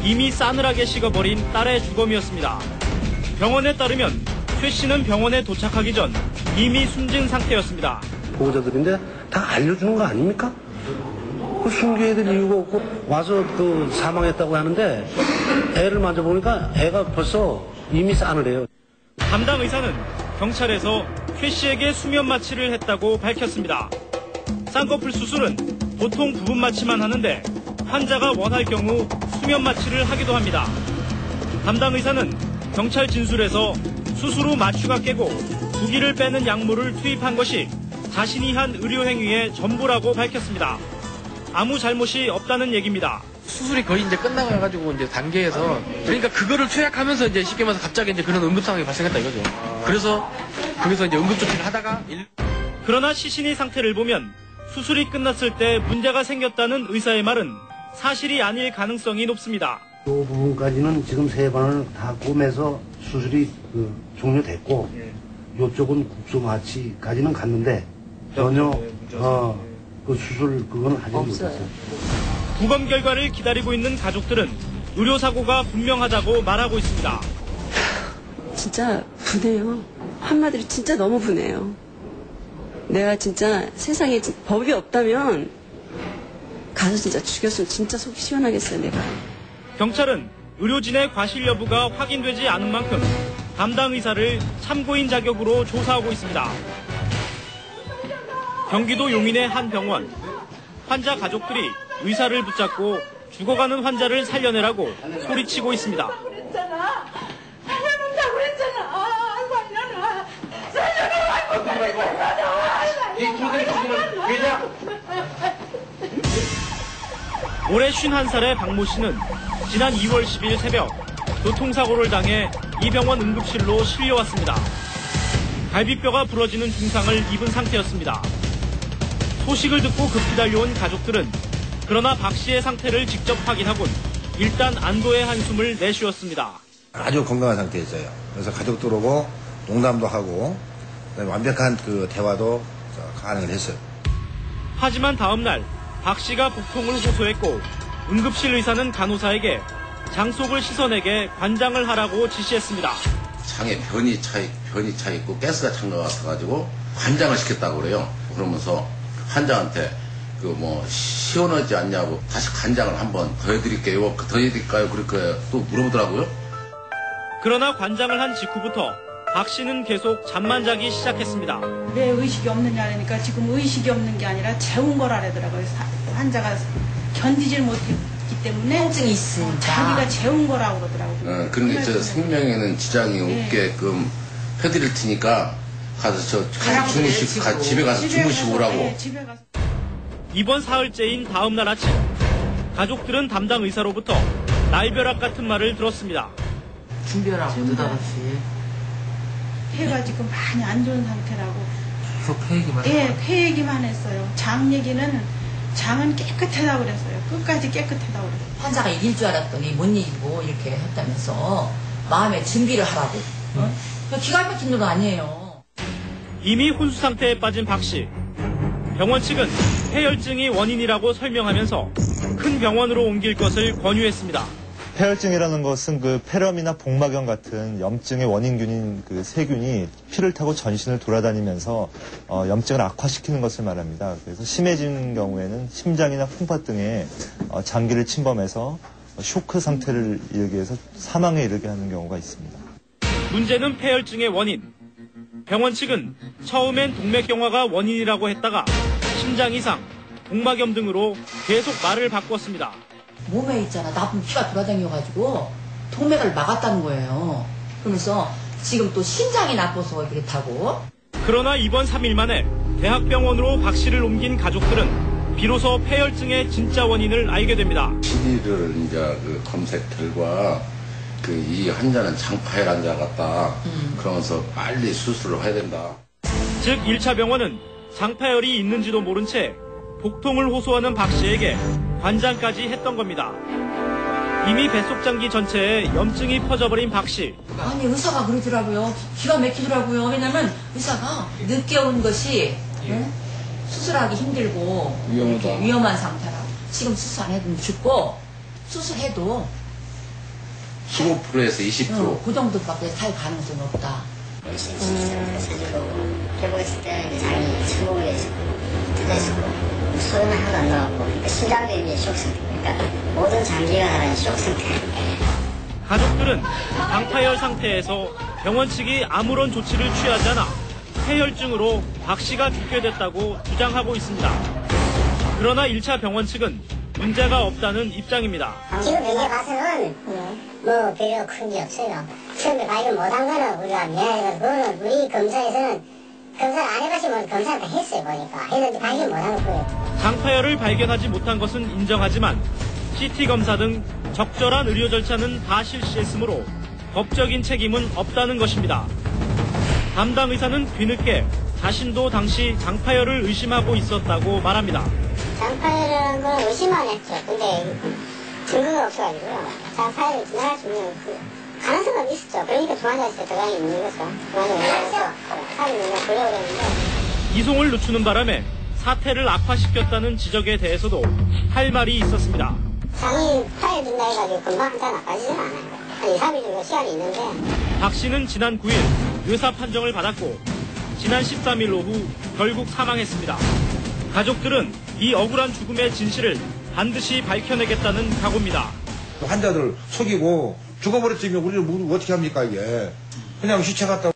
이미 싸늘하게 식어버린 딸의 주검이었습니다. 병원에 따르면 최 씨는 병원에 도착하기 전 이미 숨진 상태였습니다. 보호자들인데 다 알려주는 거 아닙니까? 숨겨야 될 이유가 없고 와서 사망했다고 하는데 애를 만져보니까 애가 벌써 이미 싸늘해요. 담당 의사는 경찰에서 최 씨에게 수면 마취를 했다고 밝혔습니다. 쌍꺼풀 수술은 보통 부분 마취만 하는데 환자가 원할 경우 수면 마취를 하기도 합니다. 담당 의사는 경찰 진술에서 수술 후 마취가 깨고 부기를 빼는 약물을 투입한 것이 자신이 한 의료 행위의 전부라고 밝혔습니다. 아무 잘못이 없다는 얘기입니다. 수술이 거의 이제 끝나가지고 이제 단계에서 그러니까 그거를 투약하면서 이제 쉽게 말해서 갑자기 이제 그런 응급 상황이 발생했다 이거죠. 그래서 거기서 이제 응급 조치를 하다가 그러나 시신의 상태를 보면 수술이 끝났을 때 문제가 생겼다는 의사의 말은 사실이 아닐 가능성이 높습니다. 이 부분까지는 지금 3번을 다 꼬매서 수술이 종료됐고 이쪽은 국소 마취까지는 갔는데 전혀 그 수술 그거는 하지 못했어요. 부검 결과를 기다리고 있는 가족들은 의료사고가 분명하다고 말하고 있습니다. 진짜 분해요. 한마디로 진짜 너무 분해요. 내가 진짜 세상에 법이 없다면 가서 진짜 죽였으면 진짜 속이 시원하겠어요, 내가. 경찰은 의료진의 과실 여부가 확인되지 않은 만큼 담당 의사를 참고인 자격으로 조사하고 있습니다. 경기도 용인의 한 병원. 환자 가족들이 의사를 붙잡고 죽어가는 환자를 살려내라고 소리치고 있습니다. 올해 51살의 박모 씨는 지난 2월 10일 새벽 교통사고를 당해 이 병원 응급실로 실려왔습니다. 갈비뼈가 부러지는 중상을 입은 상태였습니다. 소식을 듣고 급히 달려온 가족들은 그러나 박 씨의 상태를 직접 확인하곤 일단 안도의 한숨을 내쉬었습니다. 아주 건강한 상태였어요. 그래서 가족들 오고 농담도 하고 완벽한 그 대화도 가능을 했어요. 하지만 다음 날 박 씨가 복통을 호소했고 응급실 의사는 간호사에게 장속을 씻어내게 관장을 하라고 지시했습니다. 장에 변이 차 있고 가스가 찬 것 같아가지고 관장을 시켰다고 그래요. 그러면서 환자한테 시원하지 않냐고 다시 관장을 한번 더 해드릴게요. 더 해드릴까요? 그렇게 또 물어보더라고요. 그러나 관장을 한 직후부터 박 씨는 계속 잠만 자기 시작했습니다. 왜 의식이 없느냐 하니까 지금 의식이 없는 게 아니라 재운 거라더라고요. 환자가 견디질 못했기 때문에 통증이 있으니까 자기가 재운 거라고 그러더라고요. 그러니까 저 생명에는 지장이 없게끔 해드릴 테니까 가서 집에 가서 주무시고 오라고. 집에 가서. 이번 사흘째인 다음 날 아침 가족들은 담당 의사로부터 날벼락 같은 말을 들었습니다. 준비하라고 느닷없이 폐가 지금 많이 안 좋은 상태라고. 계속 폐얘기만 폐얘기만 했어요. 장 얘기는 장은 깨끗하다고 그랬어요. 끝까지 깨끗하다고 그랬어요. 환자가 이길 줄 알았더니 못 이기고 이렇게 했다면서 마음의 준비를 하라고. 기가 막힌 놈 아니에요. 이미 혼수 상태에 빠진 박 씨. 병원 측은 폐혈증이 원인이라고 설명하면서 큰 병원으로 옮길 것을 권유했습니다. 폐혈증이라는 것은 그 폐렴이나 복막염 같은 염증의 원인균인 그 세균이 피를 타고 전신을 돌아다니면서 염증을 악화시키는 것을 말합니다. 그래서 심해진 경우에는 심장이나 풍파 등의 장기를 침범해서 쇼크 상태를 이르게 해서 사망에 이르게 하는 경우가 있습니다. 문제는 폐혈증의 원인. 병원 측은 처음엔 동맥경화가 원인이라고 했다가 심장 이상, 복막염 등으로 계속 말을 바꿨습니다. 몸에 있잖아 나쁜 피가 돌아다녀가지고 동맥을 막았다는 거예요. 그러면서 지금 또 심장이 나빠서 그렇다고. 그러나 이번 3일 만에 대학병원으로 박 씨를 옮긴 가족들은 비로소 폐혈증의 진짜 원인을 알게 됩니다. 11일 이제 그 검색 결과 이 환자는 장파혈 환자 같다. 그러면서 빨리 수술을 해야 된다. 즉 1차 병원은 장파혈이 있는지도 모른 채 복통을 호소하는 박 씨에게 관장까지 했던 겁니다. 이미 뱃속장기 전체에 염증이 퍼져버린 박 씨. 아니 의사가 그러더라고요. 기가 막히더라고요. 왜냐면 의사가 늦게 온 것이 수술하기 힘들고 위험한 상태라고. 지금 수술 안 해도 죽고 수술해도 15%에서 20%. 그 정도밖에 살 가능성이 없다. 결국했을 때 이제 장이 천국에 터져있고 소변을 하나도 안 나왔고 그러니까 심장도 이제 쇼크 상태. 그러니까 모든 장기가 다 쇼크 상태. 가족들은 방파열 상태에서 병원 측이 아무런 조치를 취하지 않아 폐혈증으로 박 씨가 죽게 됐다고 주장하고 있습니다. 그러나 1차 병원 측은 문제가 없다는 입장입니다. 지금 여기 봐서는 뭐 별로 큰 게 없어요. 처음에 발견 못한 거는 우리가 미안해서 그거는 우리 검사에서는 검사를 안 해봤지만 검사를 다 했어요 보니까. 했는데 발견 못한 거예요. 장파열을 발견하지 못한 것은 인정하지만 CT 검사 등 적절한 의료 절차는 다 실시했으므로 법적인 책임은 없다는 것입니다. 담당 의사는 뒤늦게 자신도 당시 장파열을 의심하고 있었다고 말합니다. 장파열이라는 건 의심만 했죠. 근데 증거가 없어가지고요. 장파열을 진단할 수 있는 그 가능성은 있었죠. 그러니까 중환자실에 들어가 있는 거죠. 중환자실에서 사람이 그냥 보려고 그랬는데. 이송을 늦추는 바람에 사태를 악화시켰다는 지적에 대해서도 할 말이 있었습니다. 장이 파열 준다 해가지고 금방 한잔 나빠지진 않아요. 한 2, 3일 정도 시간이 있는데. 박 씨는 지난 9일 의사 판정을 받았고 지난 13일 오후 결국 사망했습니다. 가족들은 이 억울한 죽음의 진실을 반드시 밝혀내겠다는 각오입니다. 환자들 속이고 죽어버렸으면 우리는 어떻게 합니까 이게. 그냥 시체 갖다